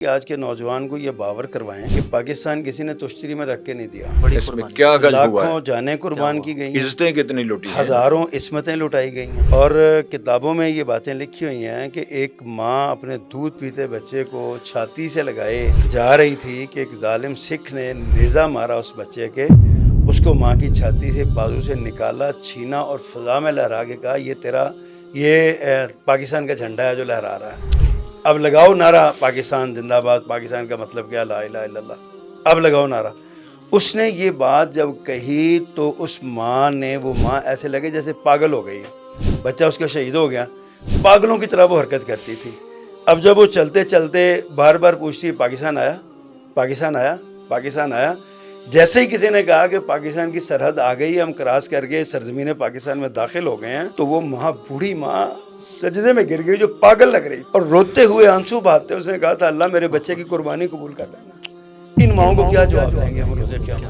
کہ آج کے نوجوان کو یہ باور کروائیں کہ پاکستان کسی نے تشتری میں رکھ کے نہیں دیا. اس میں کیا غلط ہوا ہے؟ لاکھوں جانیں قربان کی گئی ہیں, عزتیں کتنی لوٹی ہیں, ہزاروں عصمتیں لٹائی گئی ہیں. اور کتابوں میں یہ باتیں لکھی ہوئی ہیں کہ ایک ماں اپنے دودھ پیتے بچے کو چھاتی سے لگائے جا رہی تھی کہ ایک ظالم سکھ نے نیزہ مارا اس بچے کے, اس کو ماں کی چھاتی سے بازو سے نکالا, چھینا اور فضا میں لہرا کے کہا یہ پاکستان کا جھنڈا ہے جو لہرا رہا ہے, اب لگاؤ نعرہ پاکستان زندہ باد. پاکستان کا مطلب کیا؟ لا الہ الا اللہ. اب لگاؤ نعرہ. اس نے یہ بات جب کہی تو اس ماں نے, وہ ماں ایسے لگے جیسے پاگل ہو گئی ہے, بچہ اس کا شہید ہو گیا. پاگلوں کی طرح وہ حرکت کرتی تھی. اب جب وہ چلتے چلتے بار بار پوچھتی پاکستان آیا, پاکستان آیا, پاکستان آیا. جیسے ہی کسی نے کہا کہ پاکستان کی سرحد آ گئی, ہم کراس کر کے سرزمین پاکستان میں داخل ہو گئے ہیں, تو وہ ماں, بوڑھی ماں سجدے میں گر گئی جو پاگل لگ رہی, اور روتے ہوئے آنسو بہاتے اس نے کہا تھا اللہ میرے بچے کی قربانی قبول کر لینا. ان ماؤں کو کیا جواب دیں گے ہم روزے قیامت؟